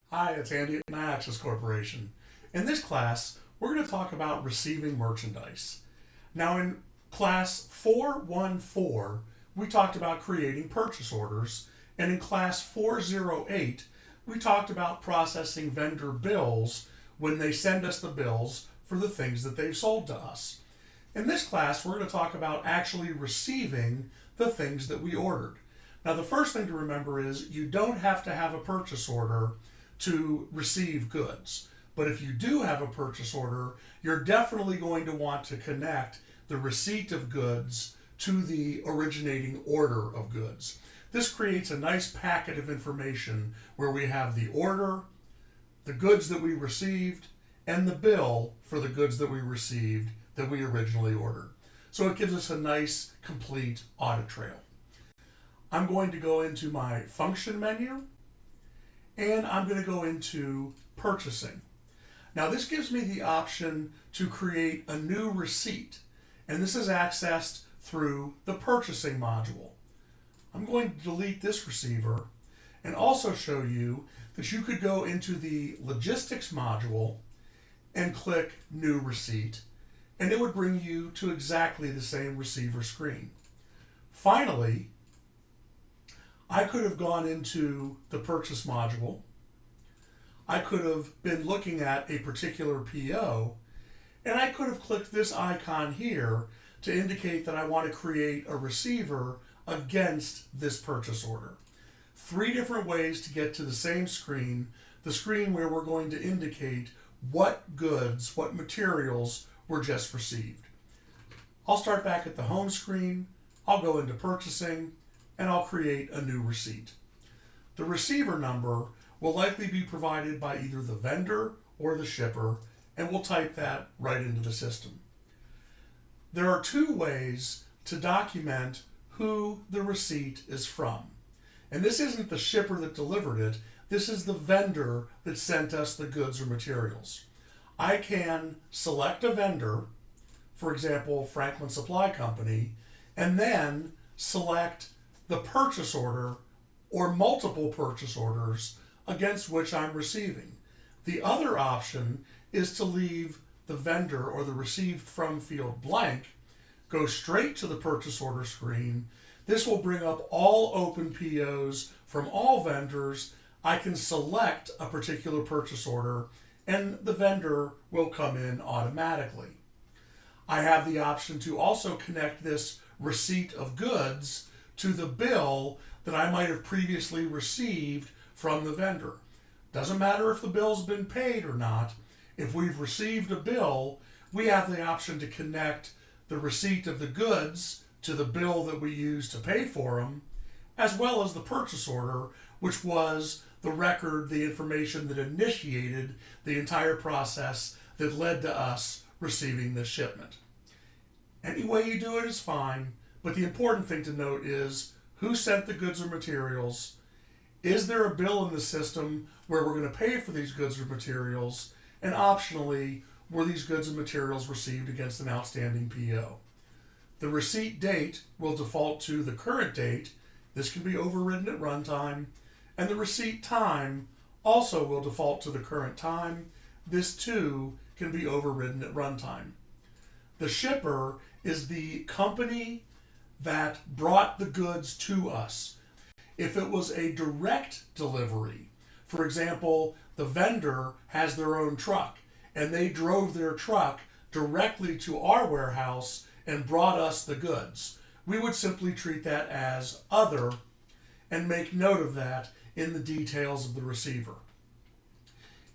Hi, it's Andy at Ninox Corporation. In this class, we're going to talk about receiving merchandise. Now, in class 414, we talked about creating purchase orders, and in class 408, we talked about processing vendor bills when they send us the bills for the things that they've sold to us. In this class, we're going to talk about actually receiving the things that we ordered. Now, the first thing to remember is you don't have to have a purchase order to receive goods. But if you do have a purchase order, you're definitely going to want to connect the receipt of goods to the originating order of goods. This creates a nice packet of information where we have the order, the goods that we received, and the bill for the goods that we received that we originally ordered. So it gives us a nice, complete audit trail. I'm going to go into my function menu, and I'm going to go into purchasing. Now this gives me the option to create a new receipt, and this is accessed through the purchasing module. I'm going to delete this receiver and also show you that you could go into the logistics module and click new receipt, and it would bring you to exactly the same receiver screen. Finally, I could have gone into the purchase module. I could have been looking at a particular PO, and I could have clicked this icon here to indicate that I want to create a receiver against this purchase order. 3 different ways to get to the same screen, the screen where we're going to indicate what goods, what materials were just received. I'll start back at the home screen, I'll go into purchasing, and I'll create a new receipt. The receiver number will likely be provided by either the vendor or the shipper, and we'll type that right into the system. There are 2 ways to document who the receipt is from. And this isn't the shipper that delivered it, this is the vendor that sent us the goods or materials. I can select a vendor, for example, Franklin Supply Company, and then select the purchase order or multiple purchase orders against which I'm receiving. The other option is to leave the vendor or the received from field blank, go straight to the purchase order screen. This will bring up all open POs from all vendors. I can select a particular purchase order and the vendor will come in automatically. I have the option to also connect this receipt of goods to the bill that I might have previously received from the vendor. Doesn't matter if the bill's been paid or not. If we've received a bill, we have the option to connect the receipt of the goods to the bill that we used to pay for them, as well as the purchase order, which was the record, the information that initiated the entire process that led to us receiving this shipment. Any way you do it is fine, but the important thing to note is who sent the goods or materials. Is there a bill in the system where we're going to pay for these goods or materials? And optionally, were these goods and materials received against an outstanding PO? The receipt date will default to the current date. This can be overridden at runtime. And the receipt time also will default to the current time. This too can be overridden at runtime. The shipper is the company that brought the goods to us. If it was a direct delivery, for example, the vendor has their own truck and they drove their truck directly to our warehouse and brought us the goods, we would simply treat that as other and make note of that in the details of the receiver.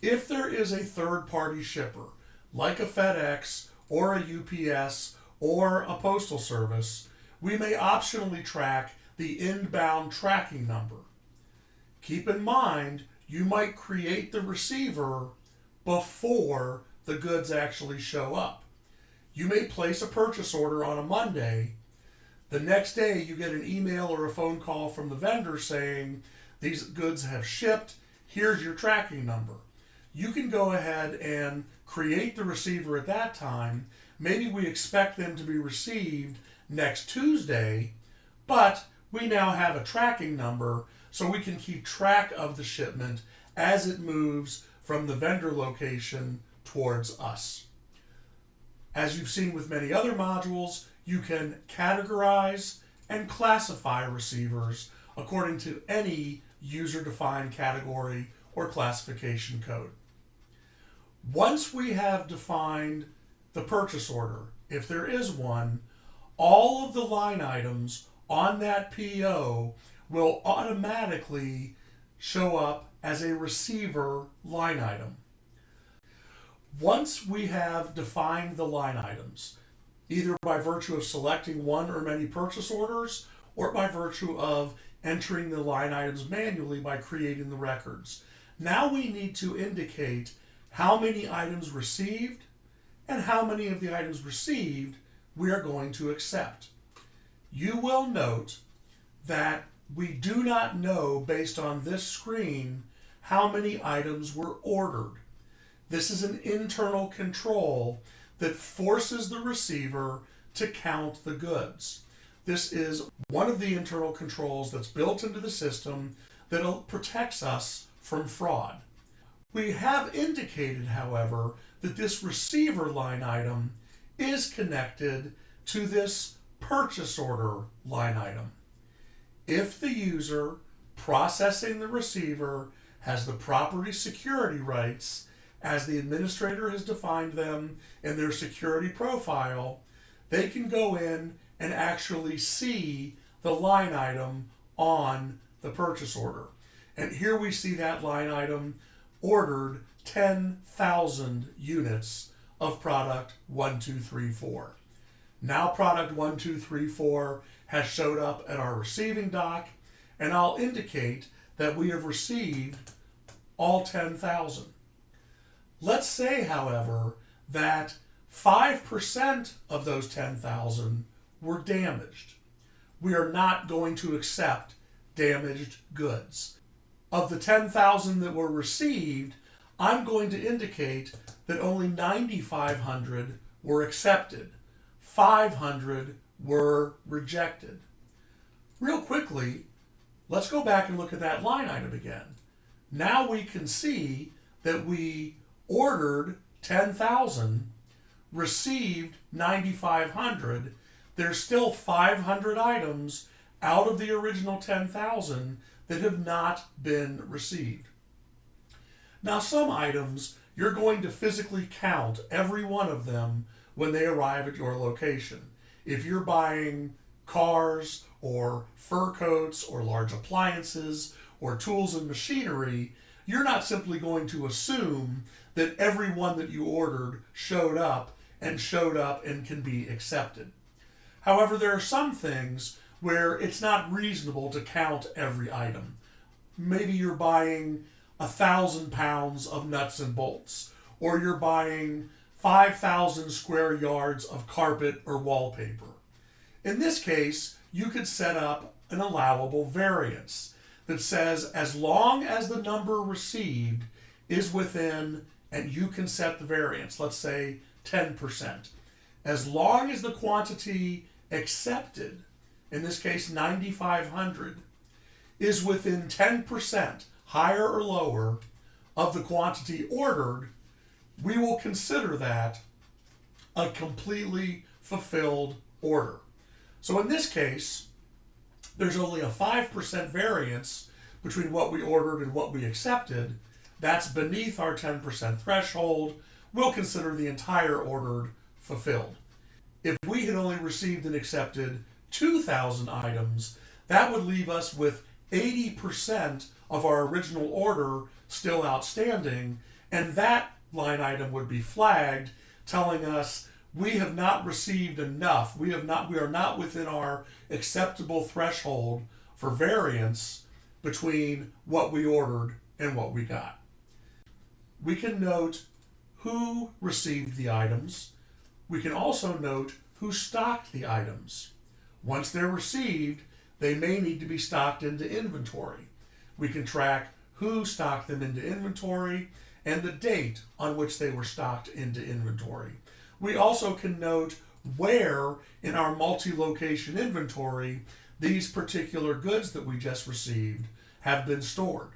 If there is a third-party shipper, like a FedEx or a UPS or a postal service, we may optionally track the inbound tracking number. Keep in mind, you might create the receiver before the goods actually show up. You may place a purchase order on a Monday. The next day you get an email or a phone call from the vendor saying, these goods have shipped, here's your tracking number. You can go ahead and create the receiver at that time. Maybe we expect them to be received next Tuesday, but we now have a tracking number so we can keep track of the shipment as it moves from the vendor location towards us. As you've seen with many other modules, you can categorize and classify receivers according to any user-defined category or classification code. Once we have defined the purchase order, if there is one, all of the line items on that PO will automatically show up as a receiver line item. Once we have defined the line items, either by virtue of selecting one or many purchase orders, or by virtue of entering the line items manually by creating the records, now we need to indicate how many items received and how many of the items received we are going to accept. You will note that we do not know based on this screen how many items were ordered. This is an internal control that forces the receiver to count the goods. This is one of the internal controls that's built into the system that protects us from fraud. We have indicated, however, that this receiver line item is connected to this purchase order line item. If the user processing the receiver has the property security rights as the administrator has defined them in their security profile, they can go in and actually see the line item on the purchase order. And here we see that line item ordered 10,000 units of product 1234. Now product 1234 has showed up at our receiving dock, and I'll indicate that we have received all 10,000. Let's say, however, that 5% of those 10,000 were damaged. We are not going to accept damaged goods. Of the 10,000 that were received, I'm going to indicate that only 9,500 were accepted. 500 were rejected. Real quickly, let's go back and look at that line item again. Now we can see that we ordered 10,000, received 9,500. There's still 500 items out of the original 10,000 that have not been received. Now, some items you're going to physically count every one of them when they arrive at your location. If you're buying cars or fur coats or large appliances or tools and machinery, you're not simply going to assume that every one that you ordered showed up and can be accepted. However, there are some things where it's not reasonable to count every item. Maybe you're buying 1,000 pounds of nuts and bolts, or you're buying 5,000 square yards of carpet or wallpaper. In this case, you could set up an allowable variance that says as long as the number received is within, and you can set the variance, let's say 10%. As long as the quantity accepted, in this case 9,500, is within 10%, higher or lower, of the quantity ordered, we will consider that a completely fulfilled order. So in this case, there's only a 5% variance between what we ordered and what we accepted. That's beneath our 10% threshold. We'll consider the entire order fulfilled. If we had only received and accepted 2,000 items, that would leave us with 80% of our original order still outstanding, and that line item would be flagged, telling us we have not received enough. We are not within our acceptable threshold for variance between what we ordered and what we got. We can note who received the items. We can also note who stocked the items. Once they're received, they may need to be stocked into inventory. We can track who stocked them into inventory and the date on which they were stocked into inventory. We also can note where in our multi-location inventory these particular goods that we just received have been stored.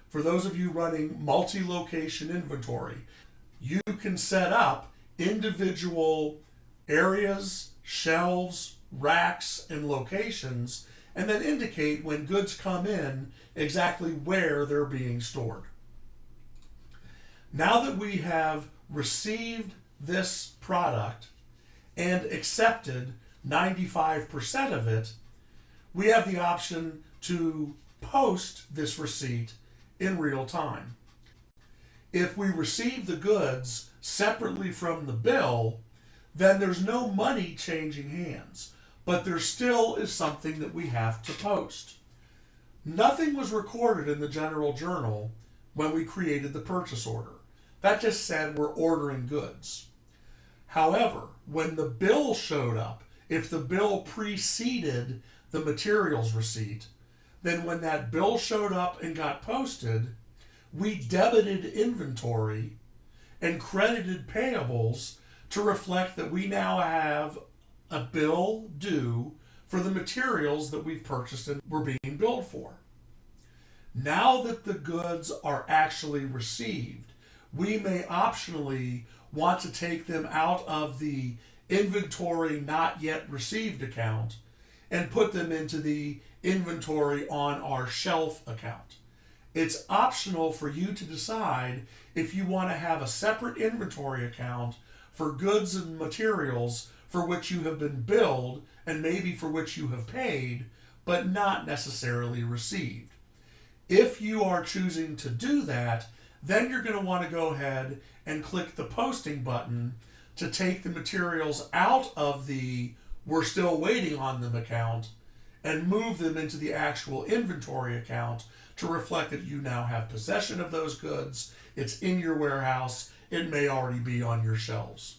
for those of you running multi-location inventory, you can set up individual areas, shelves, racks, and locations, and then indicate when goods come in exactly where they're being stored. Now that we have received this product and accepted 95% of it, we have the option to post this receipt in real time. If we receive the goods separately from the bill, then there's no money changing hands, but there still is something that we have to post. Nothing was recorded in the general journal when we created the purchase order. That just said we're ordering goods. However, when the bill showed up, if the bill preceded the materials receipt, then when that bill showed up and got posted, we debited inventory and credited payables to reflect that we now have a bill due for the materials that we've purchased and we're being billed for. Now that the goods are actually received, we may optionally want to take them out of the inventory not yet received account and put them into the inventory on our shelf account. It's optional for you to decide if you want to have a separate inventory account for goods and materials for which you have been billed and maybe for which you have paid, but not necessarily received. If you are choosing to do that, then you're going to want to go ahead and click the posting button to take the materials out of the "we're still waiting on them" account and move them into the actual inventory account to reflect that you now have possession of those goods. It's in your warehouse. It may already be on your shelves.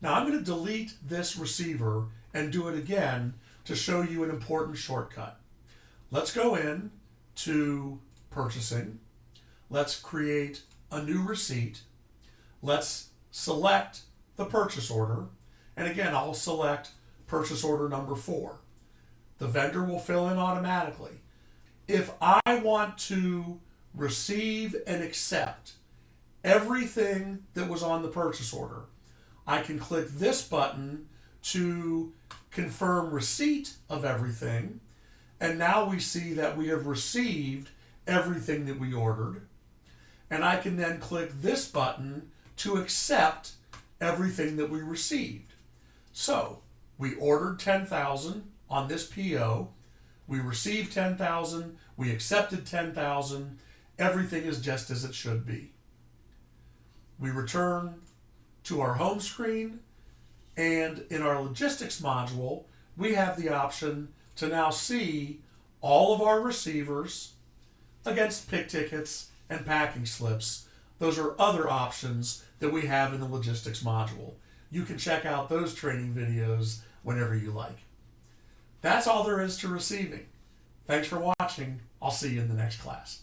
Now I'm going to delete this receiver and do it again to show you an important shortcut. Let's go in to purchasing. Let's create a new receipt. Let's select the purchase order. And again, I'll select purchase order number 4. The vendor will fill in automatically. If I want to receive and accept everything that was on the purchase order, I can click this button to confirm receipt of everything. And now we see that we have received everything that we ordered. And I can then click this button to accept everything that we received. So we ordered 10,000 on this PO. We received 10,000. We accepted 10,000. Everything is just as it should be. We return to our home screen, and in our logistics module, we have the option to now see all of our receivers against pick tickets and packing slips. Those are other options that we have in the logistics module. You can check out those training videos whenever you like. That's all there is to receiving. Thanks for watching. I'll see you in the next class.